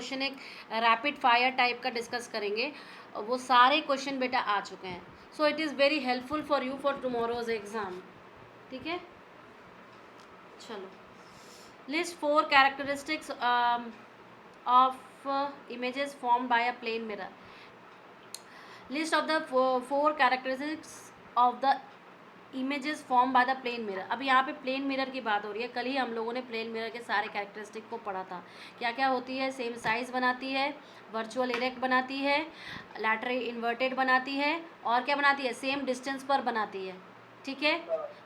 Question एक rapid fire type का discuss करेंगे, वो सारे क्वेश्चन बेटा आ चुके हैं. So it is very helpful for you for tomorrow's exam. ठीक है, चलो. List 4 characteristics of images form by a plane mirror. List of the 4 characteristics of the images form by the plane mirror. अब यहाँ पे plane mirror की बात हो रही है. कल ही हम लोगों ने प्लेन मिरर के सारे कैरेक्टरिस्टिक को पढ़ा था. क्या क्या होती है? सेम साइज बनाती है, वर्चुअल इरेक्ट बनाती है, लैटरल इन्वर्टेड बनाती है, और क्या बनाती है? सेम डिस्टेंस पर बनाती है. ठीक है,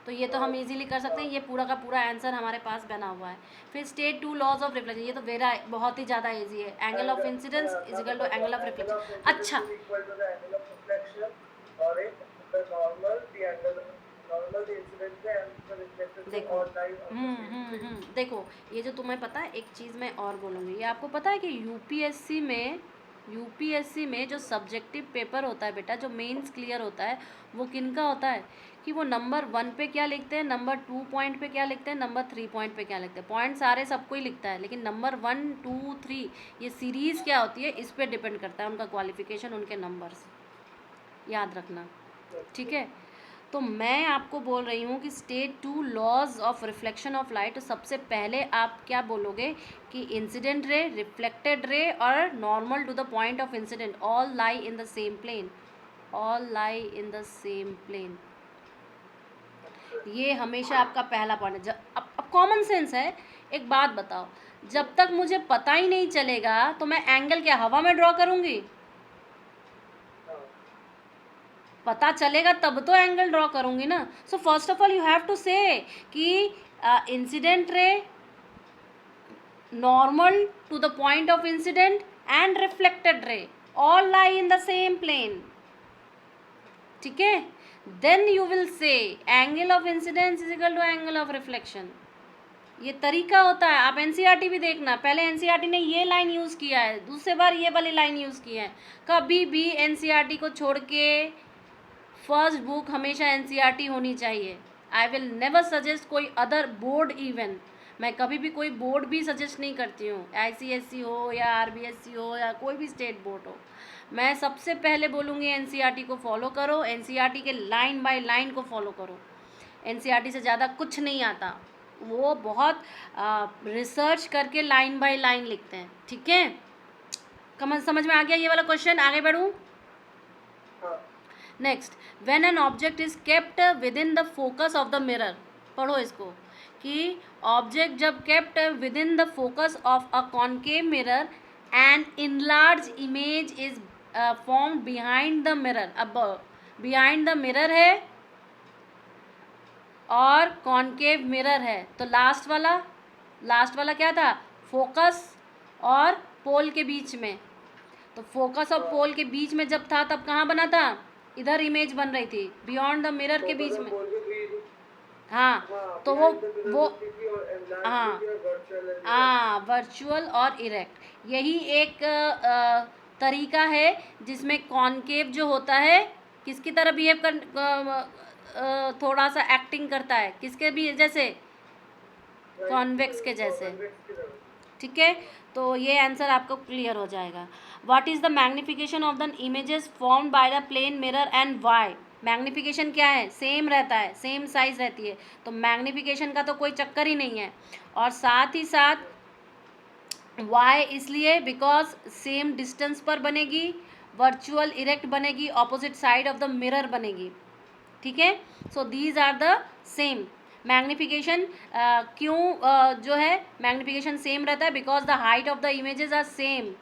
तो ये तो हम इजीली कर सकते हैं. ये पूरा का पूरा आंसर हमारे पास बना हुआ है. फिर स्टेट 2 लॉज ऑफ रिफ्लेक्शन. ये तो वेरा बहुत ही ज़्यादा इजी है. Angle of incidence is equal to angle of reflection. अच्छा, देखो देखो, ये जो तुम्हें पता है, एक चीज़ मैं और बोलूँगी. ये आपको पता है कि यूपीएससी में जो सब्जेक्टिव पेपर होता है बेटा, जो मेंस क्लियर होता है, वो किन का होता है कि वो नंबर 1 पे क्या लिखते हैं, नंबर 2 पॉइंट पे क्या लिखते हैं, नंबर 3 पॉइंट पे क्या लिखते हैं. पॉइंट सारे सबको ही लिखता है, लेकिन नंबर 1 2 3 ये सीरीज़ क्या होती है, इस पर डिपेंड करता है उनका क्वालिफिकेशन, उनके नंबर्स. याद रखना. ठीक है, तो मैं आपको बोल रही हूँ कि state 2 laws of reflection of light. तो सबसे पहले आप क्या बोलोगे कि इंसिडेंट रे, रिफ्लेक्टेड रे और normal to the point of incident all lie in the same plane. All lie in the same plane. ये हमेशा आपका पहला पॉइंट है. जब अब कॉमन सेंस है. एक बात बताओ, जब तक मुझे पता ही नहीं चलेगा तो मैं एंगल क्या हवा में ड्रॉ करूँगी? पता चलेगा तब तो एंगल ड्रॉ करूँगी ना. So first of all you have to say कि incident ray, normal to the point of incident and reflected ray all lie in the same plane. ठीक है, then you will say angle of incidence is equal to angle of reflection. ये तरीका होता है. आप NCERT भी देखना. पहले एनसीईआरटी ने ये लाइन यूज़ किया है, दूसरे बार ये वाली लाइन यूज़ किया है. कभी भी एनसीईआरटी को छोड़ के फर्स्ट बुक हमेशा एनसीईआरटी होनी चाहिए. आई विल नेवर सजेस्ट कोई अदर बोर्ड इवन. मैं कभी भी कोई बोर्ड भी सजेस्ट नहीं करती हूँ, आईसीएसई हो या आरबीएसई हो या कोई भी स्टेट बोर्ड हो. मैं सबसे पहले बोलूँगी एनसीईआरटी को फॉलो करो. एनसीईआरटी के लाइन बाय लाइन को फॉलो करो. एनसीईआरटी से ज़्यादा कुछ नहीं आता. वो बहुत रिसर्च करके लाइन बाय लाइन लिखते हैं. ठीक है, समझ में आ गया ये वाला क्वेश्चन? आगे बढ़ूँ. Next, when an object is kept with in the focus of the mirror. पढ़ो इसको कि ऑब्जेक्ट जब kept with in the focus of a concave mirror and enlarge image is form behind the mirror. अब behind the mirror है और concave mirror है, तो last वाला क्या था? फोकस और पोल के बीच में. तो फोकस और पोल के बीच में जब था तब कहाँ बना था? इधर इमेज बन रही थी, बियॉन्ड द मिरर के बीच में. हाँ, तो वो हाँ, वर्चुअल और इरेक्ट. यही एक तरीका है जिसमें कॉनकेव जो होता है किसकी तरह बिहेव कर थोड़ा सा एक्टिंग करता है, किसके भी जैसे? कॉन्वेक्स के जैसे. ठीक है, तो ये आंसर आपको क्लियर हो जाएगा. What is the magnification of the images formed by the plane mirror and why. Magnification क्या है? सेम रहता है, सेम साइज रहती है, तो मैग्निफिकेशन का तो कोई चक्कर ही नहीं है. और साथ ही साथ वाई इसलिए बिकॉज सेम डिस्टेंस पर बनेगी, वर्चुअल इरेक्ट बनेगी, opposite side of the mirror बनेगी. ठीक है, so these are the same. Magnification क्यों जो है मैग्निफिकेशन सेम रहता है? Because the height of the images are same.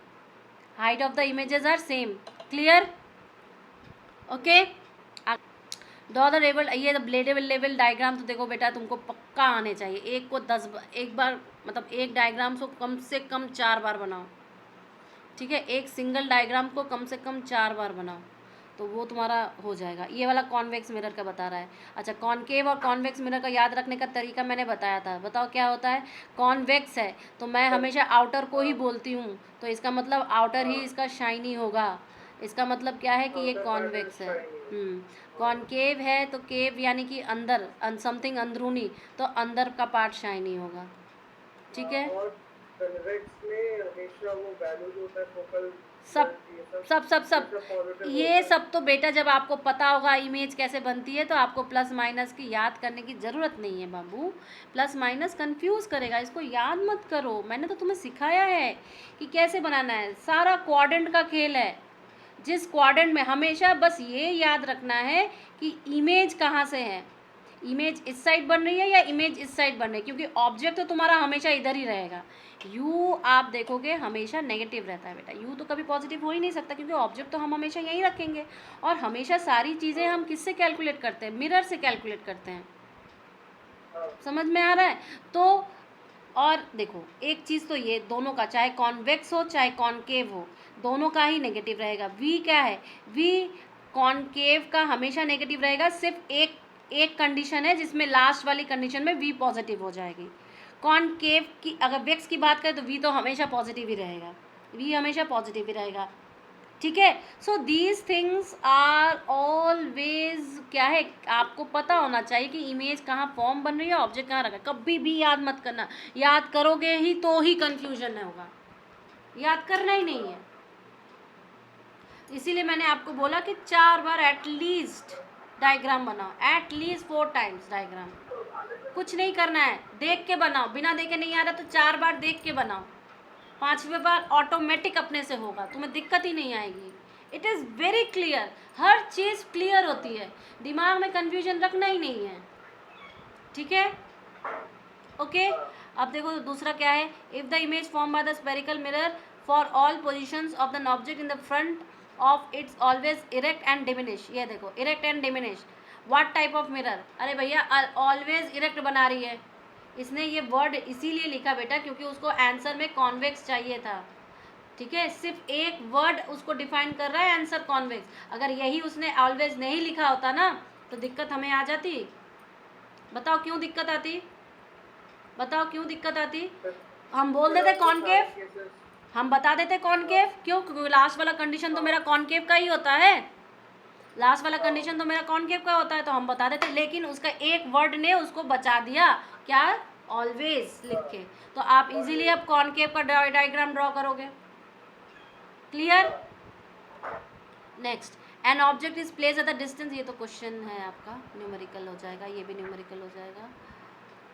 Height of the images are same. Clear? Okay, draw the level. ये ब्लेडेबल लेवल डायग्राम तो देखो बेटा तुमको पक्का आने चाहिए. एक बार मतलब एक डायग्राम को कम से कम 4 बार बनाओ. ठीक है, एक सिंगल डायग्राम को कम से कम 4 बार बनाओ, तो वो तुम्हारा हो जाएगा. ये वाला कॉन्वेक्स मिरर का बता रहा है. अच्छा, कॉनकेव और कॉन्वेक्स मिरर का याद रखने का तरीका मैंने बताया था. बताओ क्या होता है? कॉन्वेक्स है तो मैं हमेशा आउटर को ही बोलती हूँ, तो इसका मतलब आउटर ही इसका शाइनी होगा. इसका मतलब क्या है कि ये कॉन्वेक्स है. कॉनकेव है तो केव यानी कि अंदर, समथिंग अंदरूनी, तो अंदर का पार्ट शाइनी होगा. ठीक है, कन्वेक्स में हमेशा वो वैल्यू जो होता है फोकल सब सब पॉजिटिव ये होता है। सब तो बेटा जब आपको पता होगा इमेज कैसे बनती है तो आपको प्लस माइनस की याद करने की ज़रूरत नहीं है बाबू। प्लस माइनस कंफ्यूज करेगा, इसको याद मत करो। मैंने तो तुम्हें सिखाया है कि कैसे बनाना है। सारा क्वाड्रेंट का खेल है। जिस क्वाड्रेंट में हमेशा बस ये याद रखना है कि इमेज कहाँ से है, इमेज इस साइड बन रही है या इमेज इस साइड बन रही है, क्योंकि ऑब्जेक्ट तो तुम्हारा हमेशा इधर ही रहेगा। यू आप देखोगे हमेशा नेगेटिव रहता है बेटा, यू तो कभी पॉजिटिव हो ही नहीं सकता, क्योंकि ऑब्जेक्ट तो हम हमेशा यहीं रखेंगे। और हमेशा सारी चीज़ें हम किससे कैलकुलेट करते हैं, मिरर से कैलकुलेट करते हैं। समझ में आ रहा है? तो और देखो एक चीज़ तो ये दोनों का, चाहे कॉन्वेक्स हो चाहे कॉनकेव हो, दोनों का ही नेगेटिव रहेगा। वी क्या है, वी कॉनकेव का हमेशा नेगेटिव रहेगा। सिर्फ एक कंडीशन है जिसमें लास्ट वाली कंडीशन में वी पॉजिटिव हो जाएगी। कॉनकेव की अगर वेक्स की बात करें तो वी तो हमेशा पॉजिटिव ही रहेगा, वी हमेशा पॉजिटिव ही रहेगा। ठीक है। So these things are always क्या है, आपको पता होना चाहिए कि इमेज कहाँ फॉर्म बन रही है, ऑब्जेक्ट कहाँ रखा है। कभी भी याद मत करना, याद करोगे ही तो ही कंफ्यूजन होगा, याद करना ही नहीं है। इसीलिए मैंने आपको बोला कि 4 बार एटलीस्ट डायग्राम बनाओ, एटलीस्ट 4 टाइम्स डायग्राम। कुछ नहीं करना है, देख के बनाओ, बिना देखे नहीं आ रहा तो 4 बार देख के बनाओ। 5वें बार ऑटोमेटिक अपने से होगा, तुम्हें दिक्कत ही नहीं आएगी। It is very clear, her cheese clear होती है, दिमाग में कंफ्यूजन रखना ही नहीं है। ठीक है, ओके। अब देखो दूसरा क्या है, if the image form by the spherical mirror for all positions of the object in the front of its always erect and diminish. ये देखो erect and diminish, what type of mirror. अरे भैया always erect बना रही है, इसने ये word इसीलिए लिखा बेटा क्योंकि उसको आंसर में कॉन्वेक्स चाहिए था। ठीक है, सिर्फ एक वर्ड उसको डिफाइन कर रहा है आंसर कॉन्वेक्स। अगर यही उसने ऑलवेज नहीं लिखा होता ना तो दिक्कत हमें आ जाती। बताओ क्यों दिक्कत आती, बताओ क्यों दिक्कत आती। हम बोल देते कॉनकेव, हम बता देते कॉनकेव, क्यों, क्योंकि लास्ट वाला कंडीशन तो मेरा कॉनकेव का ही होता है, लास्ट वाला कंडीशन तो मेरा कॉनकेव का होता है, तो हम बता देते। लेकिन उसका एक वर्ड ने उसको बचा दिया, क्या, ऑलवेज लिख के। तो आप इजीली अब कॉनकेव का डायग्राम ड्रॉ करोगे। Clear. Next, an object is place at the distance, ये तो क्वेश्चन है आपका, न्यूमेरिकल हो जाएगा, ये भी न्यूमेरिकल हो जाएगा।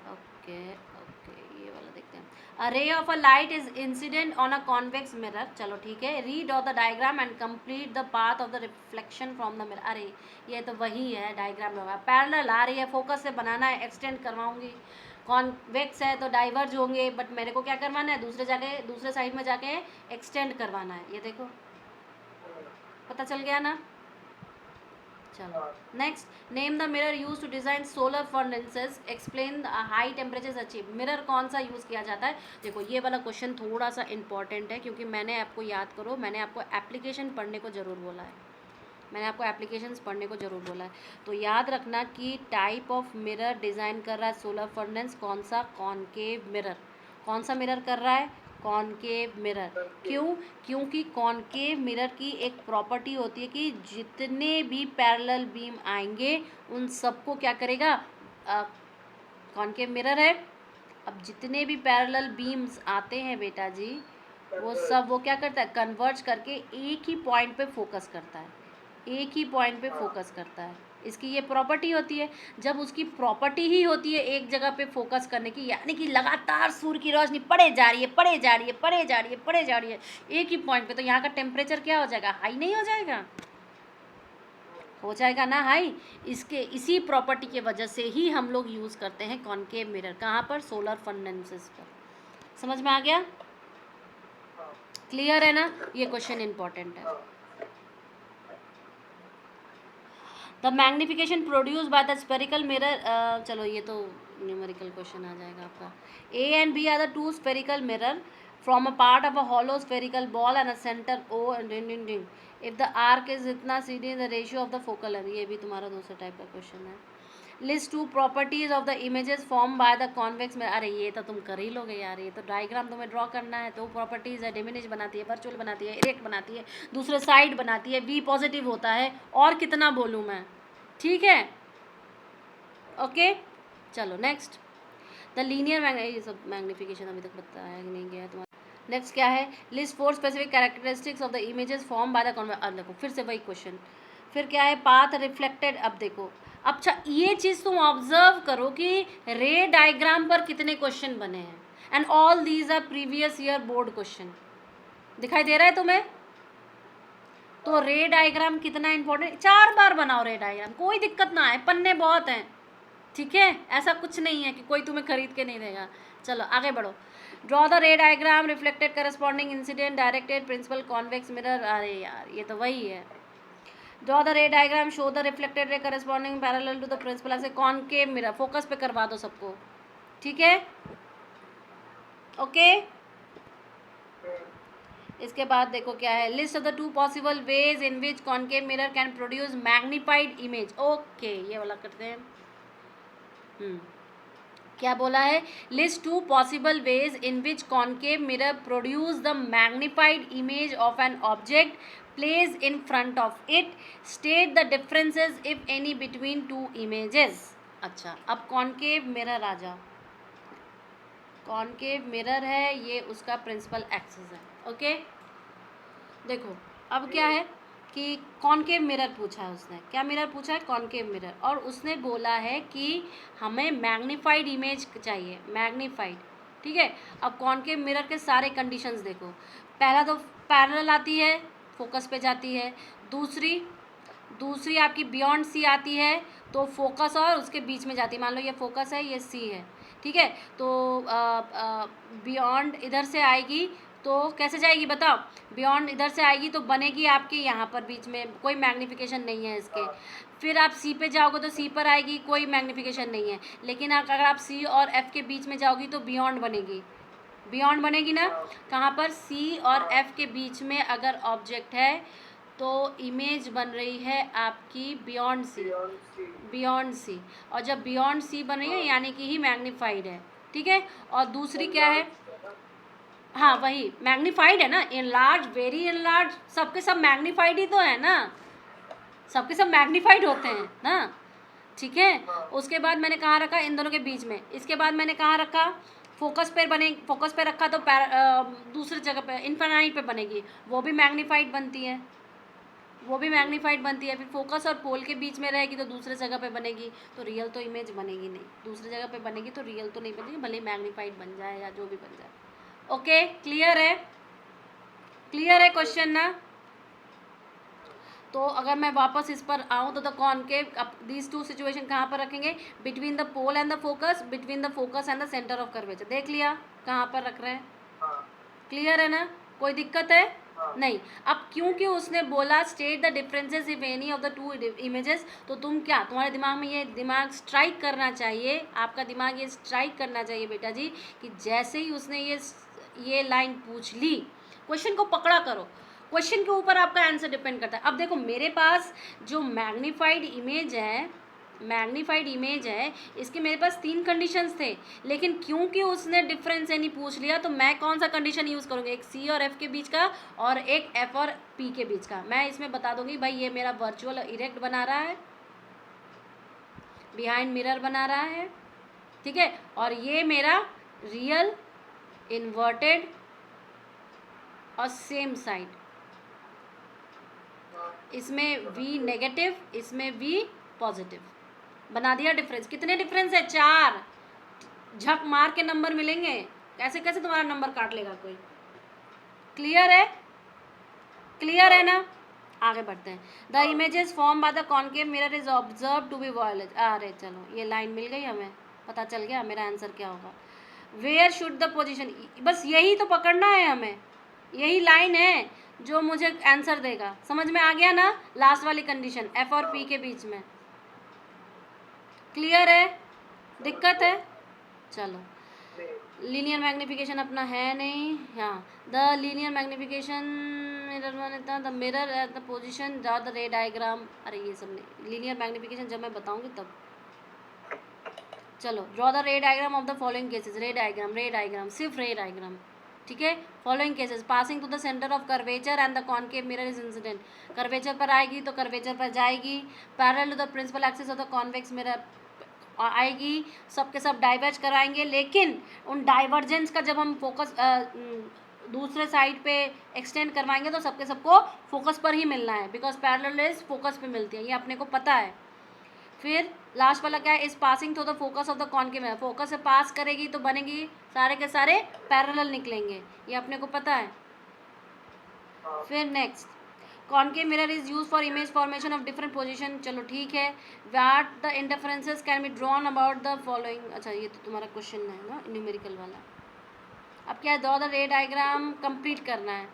ओके ओके, ये वाला देखते हैं। A ray of a light is incident on a convex mirror, चलो ठीक है। Read off the diagram and complete the path of the reflection from the mirror. अरे ये तो वही है डायग्राम होगा, पैरेलल आ रही है, फोकस से बनाना है, एक्सटेंड करवाऊंगी। कॉन्वेक्स है तो डाइवर्ज होंगे, बट मेरे को क्या करवाना है, दूसरे साइड में जाके एक्सटेंड करवाना है। ये देखो पता चल गया ना। चलो next, name the mirror use to design solar furnaces, explain high temperature achieve. Mirror कौन सा यूज़ किया जाता है। देखो ये वाला क्वेश्चन थोड़ा सा इंपॉर्टेंट है, क्योंकि मैंने आपको, याद करो, मैंने आपको एप्लीकेशन पढ़ने को ज़रूर बोला है, मैंने आपको एप्लीकेशंस पढ़ने को ज़रूर बोला है। तो याद रखना कि टाइप ऑफ मिरर डिज़ाइन कर रहा है सोलर फर्नेस, कौन सा, कॉनकेव मिरर। कौन सा मिरर कर रहा है, कॉनकेव मिरर। क्यों, क्योंकि कॉनकेव मिरर की एक प्रॉपर्टी होती है कि जितने भी पैरेलल बीम आएंगे उन सबको क्या करेगा, कॉनकेव मिरर है, अब जितने भी पैरेलल बीम्स आते हैं बेटा जी, वो सब वो क्या करता है, कन्वर्ज करके एक ही पॉइंट पे फोकस करता है, एक ही पॉइंट पे फोकस करता है। इसकी ये प्रॉपर्टी होती है। जब उसकी प्रॉपर्टी ही होती है एक जगह पे फोकस करने की, यानी कि लगातार सूर्य की रोशनी पड़े जा रही है, पड़े जा रही है, पड़े जा रही है, पड़े जा रही है एक ही पॉइंट पे, तो यहाँ का टेम्परेचर क्या हो जाएगा, हाई नहीं हो जाएगा, हो जाएगा ना हाई। इसके इसी प्रॉपर्टी के वजह से ही हम लोग यूज़ करते हैं कॉनकेव मिरर, कहाँ पर, सोलर फर्नेसेस पर। समझ में आ गया, क्लियर है ना। ये क्वेश्चन इंपॉर्टेंट है। The magnification produce by the spherical mirror, चलो ये तो न्यूमेरिकल क्वेश्चन आ जाएगा आपका। A and B are the two spherical mirror from a part of a hollow spherical ball and a centre O and डिंग। If the arc is इतना C D the ratio of the focal length, ये भी तुम्हारा दूसरा type का question है। List two properties of the images form by the convex में, अरे ये तो तुम कर ही लोगे यार, ये तो डायग्राम तुम्हें ड्रॉ करना है। तो प्रॉपर्टीज है, डिमिनिश बनाती है, वर्चुअल बनाती है, इरेक्ट बनाती है, दूसरे साइड बनाती है, वी पॉजिटिव होता है, और कितना बोलूँ मैं। ठीक है, ओके। चलो नेक्स्ट, द लीनियर ये सब मैग्नीफिकेशन अभी तक बताया नहीं गया तुम्हारा। नेक्स्ट क्या है, list 4 specific characteristics of the images form by the convex. देखो फिर से वही क्वेश्चन, फिर क्या है, पाथ रिफ्लेक्टेड। अब देखो, अच्छा ये चीज़ तुम ऑब्जर्व करो कि रे डायग्राम पर कितने क्वेश्चन बने हैं, and all these our previous year board question. दिखाई दे रहा है तुम्हें? तो रे डायग्राम कितना इंपॉर्टेंट, 4 बार बनाओ रे डायग्राम, कोई दिक्कत ना है, पन्ने बहुत हैं, ठीक है, ऐसा कुछ नहीं है कि कोई तुम्हें खरीद के नहीं देगा। चलो आगे बढ़ो। Draw the ray diagram reflected corresponding incident directed principal convex mirror. अरे यार ये तो वही है। Draw the ray diagram show the reflected ray corresponding parallel to the principal. ऐसे कॉनकेव मिरर, फोकस पे करवा दो सबको, ठीक है, ओके। इसके बाद देखो क्या है, list of the 2 possible ways in which concave mirror can produce magnified image. Okay ये वाला करते हैं। क्या बोला है, list 2 possible ways in which concave mirror produce the magnified image of an object place in front of it, state the differences if any between 2 images. अच्छा अब concave mirror आ जाओ, कॉनकेव मिरर है, ये उसका प्रिंसिपल एक्सिस है, okay. देखो अब क्या है कि कॉनकेव मिरर पूछा है उसने, क्या मिरर पूछा है, कॉनकेव मिरर, और उसने बोला है कि हमें मैग्नीफाइड इमेज चाहिए, मैग्नीफाइड, ठीक है। अब कॉनकेव मिरर के सारे कंडीशंस देखो, पहला तो पैरेलल आती है, फोकस पे जाती है, दूसरी आपकी बियॉन्ड सी आती है, तो फोकस और उसके बीच में जाती है। मान लो ये फोकस है, ये सी है, ठीक है, तो बियॉन्ड इधर से आएगी, तो कैसे जाएगी बताओ, बियॉन्ड इधर से आएगी तो बनेगी आपकी यहाँ पर बीच में, कोई मैग्नीफिकेशन नहीं है इसके। फिर आप सी पे जाओगे तो सी पर आएगी, कोई मैग्नीफिकेशन नहीं है। लेकिन अगर आप सी और एफ के बीच में जाओगी तो बियॉन्ड बनेगी, बियॉन्ड बनेगी ना। कहाँ पर, सी और एफ के बीच में अगर ऑब्जेक्ट है तो इमेज बन रही है आपकी बियॉन्ड सी, बियॉन्ड सी। और जब बियॉन्ड सी बन रही है यानी कि ही मैग्नीफाइड है, ठीक है। और दूसरी क्या है, हाँ वही मैग्नीफाइड है ना, इनलार्ज, वेरी इनलार्ज, सबके सब मैग्नीफाइड ही तो है ना, सबके सब मैग्नीफाइड होते हैं ना, ठीक है। उसके बाद मैंने कहाँ रखा, इन दोनों के बीच में। इसके बाद मैंने कहाँ रखा, फोकस पे बने, फोकस पे रखा तो दूसरी जगह पे इन्फिनाइट पे बनेगी, वो भी मैग्नीफाइड बनती है, वो भी मैग्नीफाइड बनती है। फिर फोकस और पोल के बीच में रहेगी तो दूसरे जगह पे बनेगी, तो रियल तो इमेज बनेगी नहीं, दूसरी जगह पे बनेगी तो रियल तो नहीं बनेगी, भले मैग्नीफाइड बन जाए या जो भी बन जाए। ओके क्लियर है, क्लियर है क्वेश्चन ना। तो अगर मैं वापस इस पर आऊँ तो द कॉनकेव, दीज 2 सिचुएशन कहाँ पर रखेंगे, between the pole and the focus, between the focus and the centre of curvature. देख लिया कहाँ पर रख रहे हैं, क्लियर है ना, कोई दिक्कत है नहीं। अब क्योंकि उसने बोला state the differences if any of the 2 images, तो तुम क्या, तुम्हारे दिमाग में ये दिमाग स्ट्राइक करना चाहिए, आपका दिमाग ये स्ट्राइक करना चाहिए बेटा जी, कि जैसे ही उसने ये लाइन पूछ ली, क्वेश्चन को पकड़ा करो, क्वेश्चन के ऊपर आपका आंसर डिपेंड करता है। अब देखो मेरे पास जो मैग्नीफाइड इमेज है, मैग्नीफाइड इमेज है, इसके मेरे पास 3 कंडीशंस थे, लेकिन क्योंकि उसने डिफरेंस यानी पूछ लिया तो मैं कौन सा कंडीशन यूज़ करूँगी, एक सी और एफ के बीच का और एक एफ और पी के बीच का। मैं इसमें बता दूंगी भाई ये मेरा वर्चुअल इरेक्ट बना रहा है, बिहाइंड मिरर बना रहा है, ठीक है, और ये मेरा रियल इन्वर्टेड और सेम साइड, इसमें V नेगेटिव, इसमें V पॉजिटिव, बना दिया डिफरेंस। कितने डिफरेंस है, 4, झक मार के नंबर मिलेंगे, कैसे कैसे तुम्हारा नंबर काट लेगा कोई। क्लियर है, क्लियर है ना, आगे बढ़ते हैं। The images form by the concave mirror is observe to be violet. अरे चलो ये लाइन मिल गई, हमें पता चल गया मेरा आंसर क्या होगा। वेयर शुड द पोजिशन, बस यही तो पकड़ना है हमें, यही लाइन है जो मुझे आंसर देगा। समझ में आ गया ना, लास्ट वाली कंडीशन एफ और पी के बीच में। क्लियर है, दिक्कत है, चलो। लीनियर मैग्निफिकेशन अपना है नहीं, हाँ। The linear magnification mirror, the mirror at the position, draw the ray diagram. अरे ये सब नहीं, लीनियर मैग्निफिकेशन जब मैं बताऊंगी तब। चलो draw the ray diagram of the following cases. Ray diagram सिर्फ रे डायग्राम, ठीक है। Following cases, passing to the centre of curvature and the concave mirror is incident. Curvature पर आएगी तो कर्वेचर पर जाएगी, parallel to the principal axis of the convex mirror, आएगी, सबके सब डाइवर्ज कराएंगे, लेकिन उन डाइवर्जेंस का जब हम फोकस दूसरे साइड पे एक्सटेंड करवाएंगे तो सबके सबको फोकस पर ही मिलना है, बिकॉज पैरेलल रेज फोकस पे मिलती है, ये अपने को पता है। फिर लास्ट वाला क्या है, इस passing through the focus of the concave mirror, focus से पास करेगी तो बनेगी सारे के सारे पैरेलल निकलेंगे, ये अपने को पता है। फिर next, concave mirror is use for image formation of different position, चलो ठीक है। What the interferences can be drawn about the following, अच्छा ये तो तुम्हारा क्वेश्चन है ना न्यूमेरिकल वाला। अब क्या है, draw the ray diagram, complete करना है,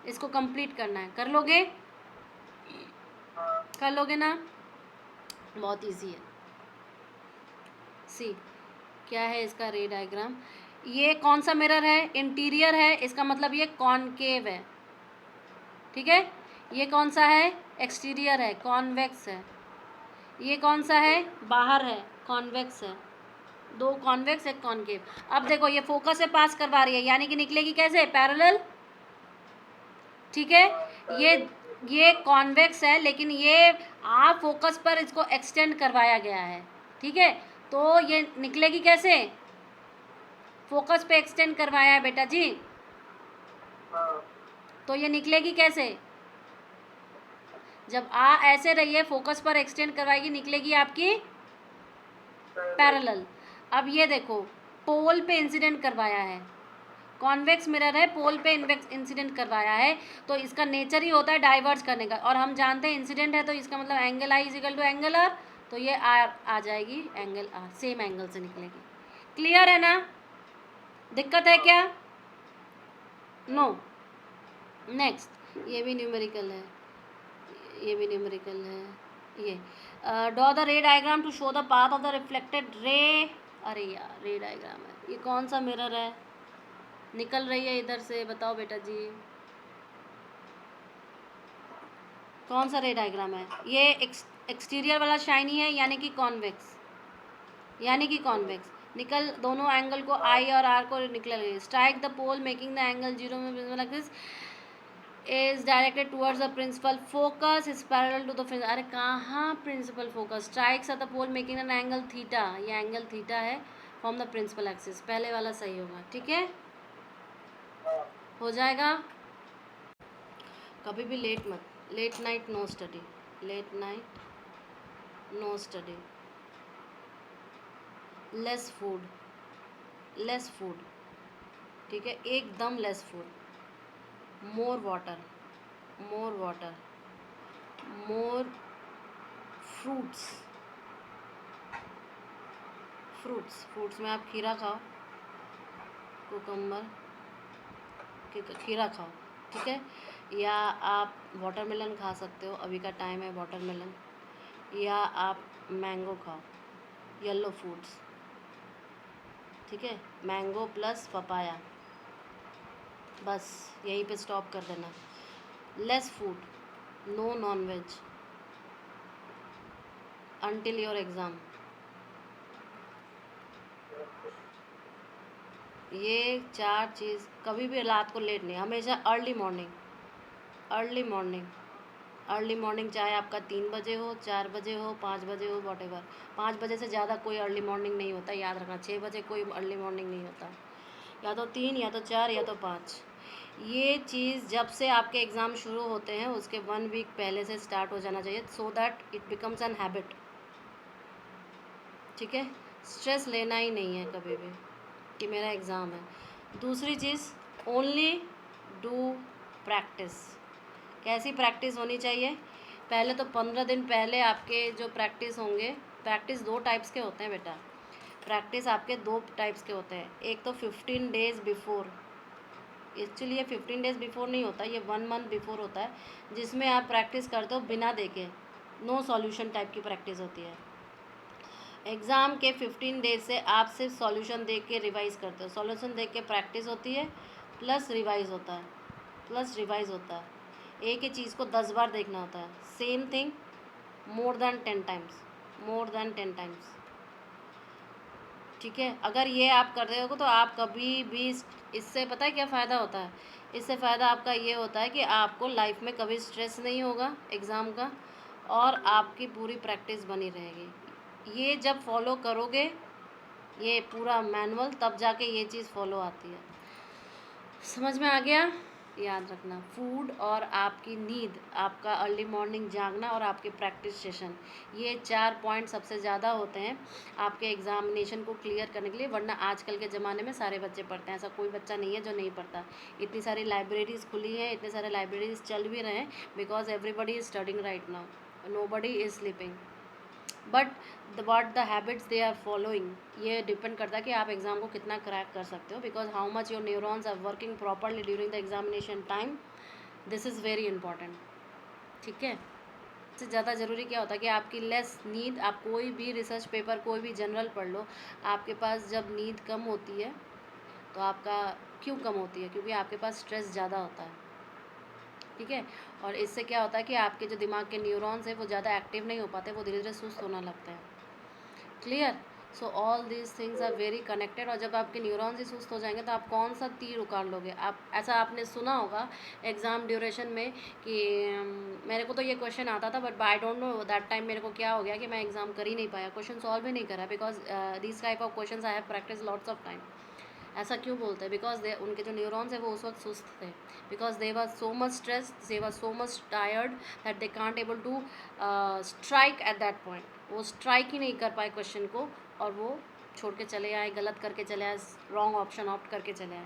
इसको कंप्लीट करना है, कर लोगे? कर लोगे ना? बहुत इजी है। सी क्या है इसका रे डायग्राम, ये कौन सा मिरर है, इंटीरियर है, इसका मतलब ये कॉनकेव है, ठीक है। ये कौन सा है, एक्सटीरियर है, कॉन्वेक्स है। ये कौन सा है, बाहर है, कॉन्वेक्स है। दो कॉन्वेक्स एक कॉनकेव। अब देखो ये फोकस से पास करवा रही है, यानी कि निकलेगी कैसे, पैरेलल, ठीक है। ये कॉन्वेक्स है, लेकिन ये आप फोकस पर इसको एक्सटेंड करवाया गया है, ठीक है। तो ये निकलेगी कैसे, फोकस पे एक्सटेंड करवाया है बेटा जी, तो ये निकलेगी कैसे, जब ऐसे रही है फोकस पर एक्सटेंड करवाएगी, निकलेगी आपकी पैरेलल। अब ये देखो पोल पे इंसिडेंट करवाया है, कॉन्वेक्स मिरर है, पोल पे इंसिडेंट करवाया है, तो इसका नेचर ही होता है डाइवर्ज करने का, और हम जानते हैं इंसिडेंट है तो इसका मतलब angle I is equal to angle R, तो ये आ जाएगी एंगल आर, सेम एंगल से निकलेगी। क्लियर है ना, दिक्कत है क्या? नो। नेक्स्ट, ये भी न्यूमेरिकल है, ये भी न्यूमेरिकल है। ये draw the ray diagram to show the path of the reflected ray, अरे यार रे डायग्राम है, ये कौन सा मिरर है, निकल रही है इधर से, बताओ बेटा जी कौन सा रे डायग्राम है, ये एक्सटीरियर वाला शाइनी है, यानी कि कॉन्वेक्स, यानी कि कॉन्वेक्स। निकल दोनों एंगल को आई और आर को निकल गई, strike the pole making the angle zero में like this is directed towards the principal focus is parallel to the अरे कहाँ principal focus, strikes at the pole making an angle theta, ये angle theta है from the principal axis, पहले वाला सही होगा, ठीक है, हो जाएगा। कभी भी लेट मत, late night no study, late night no study, less food, less food, ठीक है, एकदम less food, more water, more water, more fruits, fruits, fruits में आप खीरा खाओ, कुकम्बर, खीरा खाओ, ठीक है, या आप वाटरमेलन खा सकते हो, अभी का टाइम है वाटरमेलन, या आप मैंगो खाओ, येलो फ्रूट्स, ठीक है, मैंगो प्लस पपाया, बस यहीं पे स्टॉप कर देना। Less food, no non veg until your exam. ये 4 चीज़, कभी भी रात को लेट नहीं, हमेशा early morning, early morning, early morning, चाहे आपका 3 बजे हो, 4 बजे हो, 5 बजे हो, वॉट एवर। 5 बजे से ज़्यादा कोई अर्ली मॉर्निंग नहीं होता, याद रखना। 6 बजे कोई अर्ली मॉर्निंग नहीं होता, या तो 3 या तो 4 या तो 5। ये चीज़ जब से आपके एग्ज़ाम शुरू होते हैं उसके 1 वीक पहले से स्टार्ट हो जाना चाहिए, so that it becomes an habit, ठीक है। स्ट्रेस लेना ही नहीं है कभी भी कि मेरा एग्ज़ाम है। दूसरी चीज़, ओनली डू प्रैक्टिस। कैसी प्रैक्टिस होनी चाहिए, पहले तो 15 दिन पहले आपके जो प्रैक्टिस होंगे, प्रैक्टिस 2 टाइप्स के होते हैं बेटा, प्रैक्टिस आपके 2 टाइप्स के होते हैं। एक तो 15 डेज़ बिफोर, एक्चुअली ये 15 डेज़ बिफोर नहीं होता, ये 1 मंथ बिफोर होता है, जिसमें आप प्रैक्टिस करते हो बिना देखे, नो सॉल्यूशन टाइप की प्रैक्टिस होती है। एग्ज़ाम के 15 डेज से आप सिर्फ सॉल्यूशन देख के रिवाइज़ करते हो, सॉल्यूशन देख के प्रैक्टिस होती है, प्लस रिवाइज़ होता है, प्लस रिवाइज़ होता है। एक ही चीज़ को 10 बार देखना होता है, same thing more than 10 times, more than 10 times, ठीक है। अगर ये आप कर रहे हो तो आप कभी भी, इससे पता है क्या फ़ायदा होता है, इससे फ़ायदा आपका ये होता है कि आपको लाइफ में कभी स्ट्रेस नहीं होगा एग्ज़ाम का, और आपकी पूरी प्रैक्टिस बनी रहेगी। ये जब फॉलो करोगे ये पूरा मैनुअल, तब जाके ये चीज़ फॉलो आती है। समझ में आ गया? याद रखना, फूड और आपकी नींद, आपका अर्ली मॉर्निंग जागना और आपके प्रैक्टिस सेशन, ये 4 पॉइंट सबसे ज़्यादा होते हैं आपके एग्जामिनेशन को क्लियर करने के लिए। वरना आजकल के ज़माने में सारे बच्चे पढ़ते हैं, ऐसा कोई बच्चा नहीं है जो नहीं पढ़ता। इतनी सारी लाइब्रेरीज़ खुली हैं, इतने सारे लाइब्रेरीज़ चल भी रहे हैं, because everybody is studying right now, nobody is sleeping, but the habits they are following, ये डिपेंड करता है कि आप एग्ज़ाम को कितना क्रैक कर सकते हो, because how much your neurons are working properly during the examination time, this is very important. ठीक है, इससे ज़्यादा ज़रूरी क्या होता है कि आपकी लेस नींद, आप कोई भी रिसर्च पेपर कोई भी जनरल पढ़ लो, आपके पास जब नींद कम होती है तो आपका क्यों कम होती है, क्योंकि आपके पास स्ट्रेस ज़्यादा होता है। ठीक है, और इससे क्या होता है कि आपके जो दिमाग के न्यूरॉन्स हैं वो ज़्यादा एक्टिव नहीं हो पाते, वो धीरे धीरे सुस्त होना लगते हैं। Clear? So all these things are very connected. और जब आपके न्यूरॉन्स ही सुस्त हो जाएंगे तो आप कौन सा तीर उखाड़ लोगे? आप ऐसा आपने सुना होगा एग्ज़ाम ड्यूरेशन में कि मेरे को तो ये क्वेश्चन आता था, but I don't know that time मेरे को क्या हो गया कि मैं एग्ज़ाम कर ही नहीं पाया, क्वेश्चन सॉल्व ही नहीं करा, because this type of question I have practice lots of time. ऐसा क्यों बोलते हैं? बिकॉज दे, उनके जो न्यूरॉन्स हैं वो उस वक्त सुस्त थे, because they were so much stress, they were so much tired that they can't able to strike at that point. वो स्ट्राइक ही नहीं कर पाए क्वेश्चन को, और वो छोड़ के चले आए, गलत करके चले आए, रॉन्ग ऑप्शन ऑप्ट करके चले आए।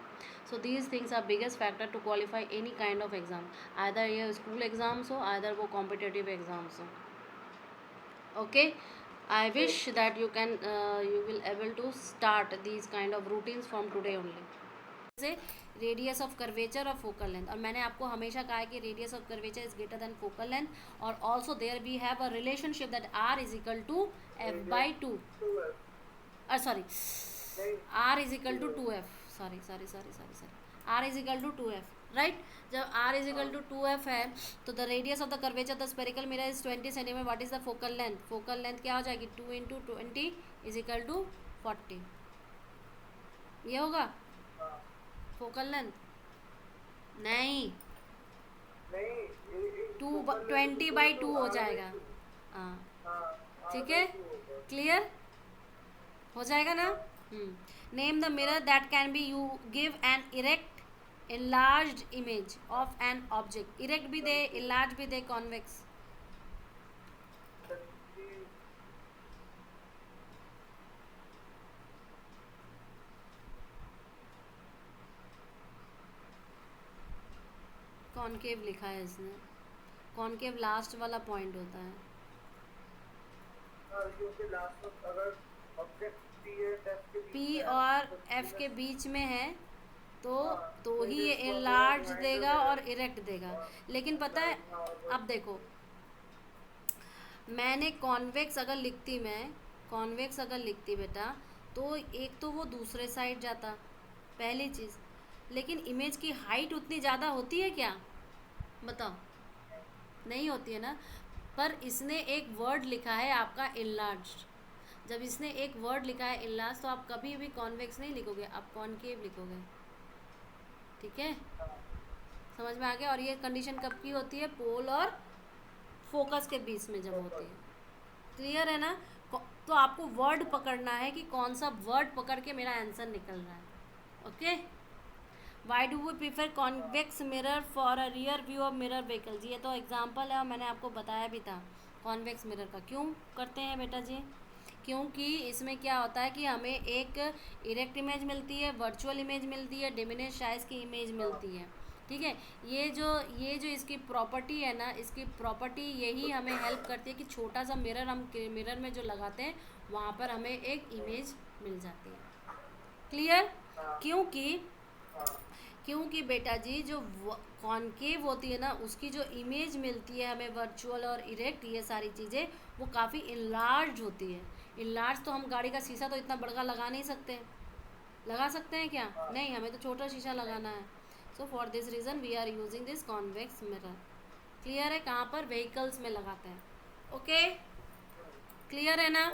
So these things are biggest factor to qualify any kind of exam, either ये स्कूल एग्ज़ाम्स हो, आइदर वो कॉम्पिटेटिव एग्ज़ाम्स हो। Okay, I wish that you will able to start these kind of routines from today only. से radius of curvature और focal length, और मैंने आपको हमेशा कहा है कि radius of curvature is greater than focal length, और also there we have a relationship that R is equal to F by two, sorry R is equal to 2f, sorry R is equal to 2f, right? जब R is equal to 2f है तो the radius of the curvature the spherical mirror is 20 centimetre. What is the focal length? Focal length क्या हो जाएगी? 2 into 20 is equal to 40, ये होगा focal length? नहीं, 20/2 हो जाएगा। हाँ, ठीक है, क्लियर हो जाएगा ना? Name the mirror that can be you give an erect enlarged image of an object, erect भी दे, enlarged भी दे, कॉन्वेक्स। कॉनकेव लिखा है इसने, कॉनकेव लास्ट वाला पॉइंट होता है। पी और एफ के बीच में है तो ही ये enlarge देगा और इरेक्ट देगा। लेकिन पता है, अब देखो, मैंने कॉन्वेक्स अगर लिखती बेटा, तो एक तो वो दूसरे साइड जाता, पहली चीज़। लेकिन इमेज की हाइट उतनी ज़्यादा होती है क्या? बताओ, नहीं होती है ना। पर इसने एक वर्ड लिखा है आपका enlarged, जब इसने एक वर्ड लिखा है enlarged तो आप कभी भी कॉन्वेक्स नहीं लिखोगे, आप कॉनकेव लिखोगे। ठीक है, समझ में आ गया? और ये कंडीशन कब की होती है? पोल और फोकस के बीच में जब होती है। क्लियर है ना? तो आपको वर्ड पकड़ना है कि कौन सा वर्ड पकड़ के मेरा आंसर निकल रहा है। Okay, why do we prefer convex mirror for a rear view of mirror vehicles? ये तो एग्जाम्पल है और मैंने आपको बताया भी था कॉन्वेक्स मिरर का क्यों करते हैं बेटा जी। क्योंकि इसमें क्या होता है कि हमें एक इरेक्ट इमेज मिलती है, वर्चुअल इमेज मिलती है, डिमिनिश साइज की इमेज मिलती है। ठीक है, ये जो इसकी प्रॉपर्टी है ना, इसकी प्रॉपर्टी यही हमें हेल्प करती है कि छोटा सा मिरर हम मिरर में जो लगाते हैं वहाँ पर हमें एक इमेज मिल जाती है। क्लियर? क्योंकि बेटा जी जो कॉनकेव होती है ना, उसकी जो इमेज मिलती है हमें वर्चुअल और इरेक्ट, ये सारी चीज़ें वो काफ़ी इनलार्ज होती है। इनलार्ज तो हम गाड़ी का शीशा तो इतना बड़ा लगा नहीं सकते, लगा सकते हैं क्या? नहीं, हमें तो छोटा शीशा लगाना है। So for this reason we are using this convex mirror. Clear है? कहाँ पर? व्हीकल्स में लगाते हैं। ओके, क्लियर है ना?